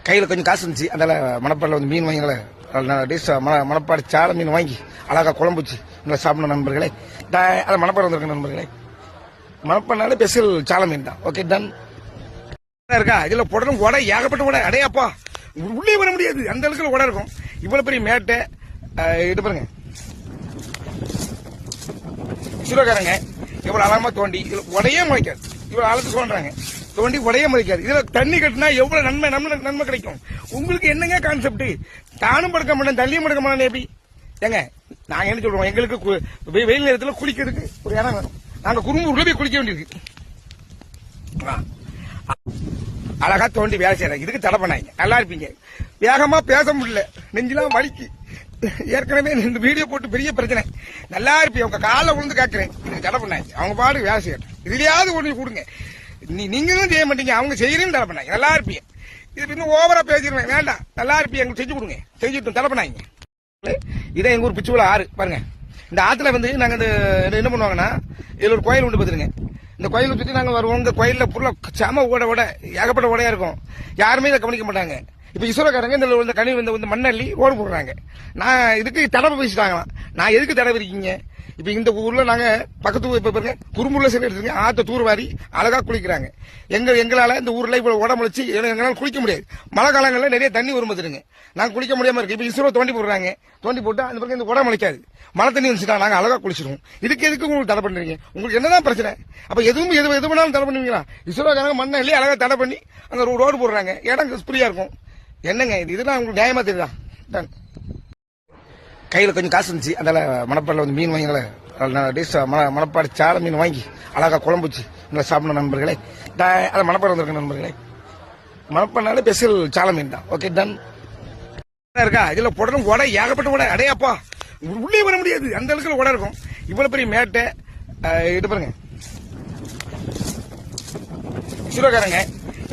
கையில் கொஞ்சம் காசு இருந்துச்சு. அதனால மணப்பாடில் வந்து மீன் வாங்கினால மணப்பாடு சாலை மீன் வாங்கி அழகா குழம்பு வச்சு நல்லா சாப்பிடணும் நண்பர்களே. அதை மணப்பாடு வந்திருக்க நண்பர்களே. மணப்பாடுனால ஸ்பெஷல் சாலை மீன் தான். ஓகே டன் இருக்கா. இதுல புடனும் உடை ஏகப்பட்ட உடை அடையாப்பா உள்ளே வர முடியாது அந்த அளவுக்கு உடை இருக்கும். இவ்வளவு பெரிய மேட்டை இது பாருங்க. சிவகாரங்க இவ்வளவு அழகமா தோண்டி உடையே முளைக்காது. இவ்வளவு ஆழத்துக்கு தோன்றாங்க தோண்டி உடைய மதிக்காது. இதுல தண்ணி கட்டினா எவ்வளவு நன்மை கிடைக்கும். உங்களுக்கு என்னங்க கான்செப்ட்? தானும் படுக்க மாட்டேன் தள்ளியும் படுக்க மாட்டேன். எப்படி ஏங்க நாங்க என்ன சொல்றோம், எங்களுக்கு வெயில் நேரத்தில் குளிக்கிறதுக்கு ஒரு இடம் வேணும். நாங்க குறும்பூர்ல போய் குளிக்க வேண்டியிருக்கு. அழகா தோண்டி வேலை செய்யறாங்க. இதுக்கு தடை பண்ணாங்க. நல்லா இருப்பீங்க. வேகமா பேச முடியல, நெஞ்செல்லாம் வலிக்கு. ஏற்கனவே இந்த வீடியோ போட்டு பெரிய பிரச்சனை. நல்லா இருப்பீங்க. உங்க காலை விழுந்து கேட்கிறேன். இதுக்கு தடை பண்ணாங்க. அவங்க பாடு வேலை செய்யட்டும். இதுலயாவது ஒண்ணு கொடுங்க. நீங்களும் செய்ய மாட்டீங்க, அவங்க செய்யறேன்னு தடை பண்ணாங்க. நல்லா இருப்பீங்க. இது இன்னும் ஓவரா பேசிடுவேன். வேண்டாம், நல்லா இருப்பீங்க. எங்களுக்கு செஞ்சு கொடுங்க. செஞ்சுட்டும் தடை பண்ணாங்க. இதான் எங்க ஊர் பிச்சுவல ஆறு பாருங்க. இந்த ஆத்துல வந்து நாங்க என்ன பண்ணுவாங்கன்னா, இதுல ஒரு கோயில் உண்டு பார்த்துருங்க. இந்த கோயிலை சுற்றி நாங்க வருவோம். இந்த கோயில்ல புள்ள சம ஓட ஏகப்பட்ட ஓடையா இருக்கும். யாருமே இதை கவனிக்க மாட்டாங்க. இப்ப ஈஸ்வரக்காரங்க இந்த கனி இந்த மண்ணள்ளி ரோடு போடுறாங்க. நான் இதுக்கு தடவை பேசிட்டாங்களாம். நான் எதுக்கு தடவை இருக்கீங்க? இப்ப இந்த ஊர்ல நாங்க பக்கத்து இப்ப பாருங்க குறும்பூர்ல சரி எடுத்துருங்க. ஆத்த தூர்வாரி அழகா குளிக்கிறாங்க. எங்களால இந்த ஊர்ல இவ்வளவு உடம்புச்சு எங்களால குளிக்க முடியாது. மழை காலங்கள்ல நிறைய தண்ணி வரும்பதுருங்க. நாங்க குளிக்க முடியாம இருக்கு. இப்ப இஸ்ரோ தோண்டி போடுறாங்க. தோண்டி போட்டு அந்த பக்கம் இந்த உடம்பு முளைக்காது. மழை தண்ணி வந்துச்சுன்னா நாங்க அழகா குளிச்சிருவோம். இதுக்கு எதுக்கு உங்களுக்கு தடை பண்றீங்க? உங்களுக்கு என்னதான் பிரச்சனை? அப்ப எதுவும் எது பண்ணாலும் தடை பண்ணுவீங்களா? இஸ்ரோக்காரங்க மண்ணை இல்லையே அழகா தடை பண்ணி அங்க ரோடு போடுறாங்க. இடம் ஃப்ரீயா இருக்கும். என்னங்க இதெல்லாம் உங்களுக்கு நியாயமா தெரியுதா? கையில் கொஞ்சம் காசு இருந்துச்சு. அதனால மணப்பாடில் வந்து மீன் வாங்கினால மணப்பாடு சாலை மீன் வாங்கி அழகா குழம்பு வச்சு நல்லா சாப்பிடணும் நண்பர்களே. அதை மணப்பாடு வந்திருக்க நண்பர்களே. மணப்பாடுனால ஸ்பெஷல் சாலை மீன் தான். ஓகே டன் இருக்கா. இதுல புடனும் உடை ஏகப்பட்ட உடை அடையாப்பா உள்ளே வர முடியாது அந்த அளவுக்கு உடை இருக்கும். இவ்வளவு பெரிய மேட்டை இது பாருங்க. சிவகாரங்க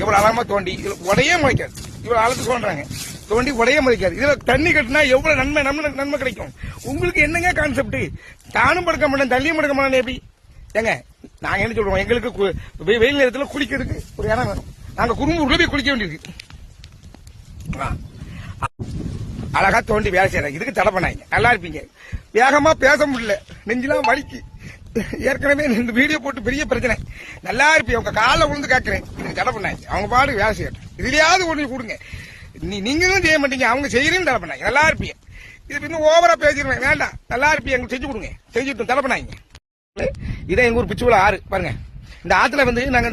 இவ்வளவு அழகமா தோண்டி உடையே முளைக்காது. இவ்வளவு ஆழத்துக்கு தோன்றாங்க தோண்டி உடைய மதிக்காது. இதுல தண்ணி கட்டினா எவ்வளவு நன்மை கிடைக்கும். உங்களுக்கு என்னங்க கான்செப்ட்? தானும் படுக்க மாட்டேன் தள்ளியும் படுக்க மாட்டேன். எப்படி ஏங்க நாங்க என்ன சொல்றோம், எங்களுக்கு வெயில் நேரத்தில் குளிக்கிறதுக்கு ஒரு இடம் வேணும். நாங்க குறும்பூர்ல போய் குளிக்க வேண்டியிருக்கு. அழகா தோண்டி வேலை செய்யறாங்க. இதுக்கு தடை பண்ணாங்க. நல்லா இருப்பீங்க. வேகமா பேச முடியல, நெஞ்செல்லாம் வலிக்கு. ஏற்கனவே இந்த வீடியோ போட்டு பெரிய பிரச்சனை. நல்லா இருப்பீங்க. உங்க காலை விழுந்து கேட்கிறேன். இதுக்கு தடை பண்ணாங்க. அவங்க பாடு வேலை செய்யட்டும். இதுலயாவது ஒண்ணு கொடுங்க. நீங்களும் செய்ய மாட்டீங்க, அவங்க செய்யறேன்னு தடை பண்ணாங்க. நல்லா இருப்பீங்க. இது இன்னும் ஓவரா பேசிடுவேன். வேண்டாம், நல்லா இருப்பீங்க. எங்களுக்கு செஞ்சு கொடுங்க. செஞ்சுட்டும் தடை பண்ணாங்க. இதான் எங்க ஊர் பிச்சுவல ஆறு பாருங்க. இந்த ஆத்துல வந்து நாங்க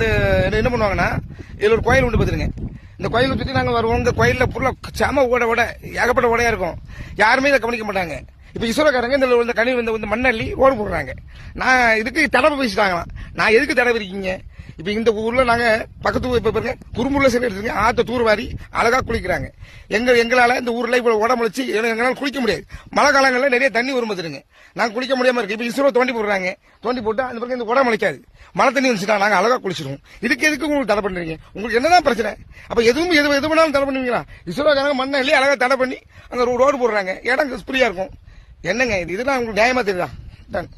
என்ன பண்ணுவாங்கன்னா, இதுல ஒரு கோயில் உண்டு பார்த்துருங்க. இந்த கோயிலை சுற்றி நாங்க வருவோம். இந்த கோயில்ல புள்ள சம ஓட ஏகப்பட்ட ஓடையா இருக்கும். யாருமே இதை கவனிக்க மாட்டாங்க. இப்ப ஈஸ்வரக்காரங்க இந்த மண்ணள்ளி ரோடு போடுறாங்க. நான் இதுக்கு தடவை பேசிட்டாங்களாம். நான் எதுக்கு தடவை இருக்கீங்க? இப்ப இந்த ஊர்ல நாங்க பக்கத்து இப்ப பாருங்க குறும்பூர்ல சரி எடுத்துருங்க. ஆத்த தூர்வாரி அழகா குளிக்கிறாங்க. எங்களால இந்த ஊர்ல இவ்வளவு உடம்புச்சு எங்களால குளிக்க முடியாது. மழை காலங்கள்ல நிறைய தண்ணி வரும்பதுருங்க. நாங்க குளிக்க முடியாம இருக்கு. இப்ப இஸ்ரோ தோண்டி போடுறாங்க. தோண்டி போட்டு அந்த பக்கம் இந்த உடம்பு முளைக்காது. மழை தண்ணி வந்துச்சுன்னா நாங்க அழகா குளிச்சிருவோம். இதுக்கு எதுக்கு உங்களுக்கு தடை பண்றீங்க? உங்களுக்கு என்னதான் பிரச்சனை? அப்ப எது பண்ணாலும் தடை பண்ணுவீங்களா? இஸ்ரோக்காரங்க மண்ணை இல்லையே அழகா தடை பண்ணி அங்க ரோடு போடுறாங்க. இடம் ஃப்ரீயா இருக்கும். என்னங்க இதெல்லாம் உங்களுக்கு நியாயமா தெரியுதா? டன்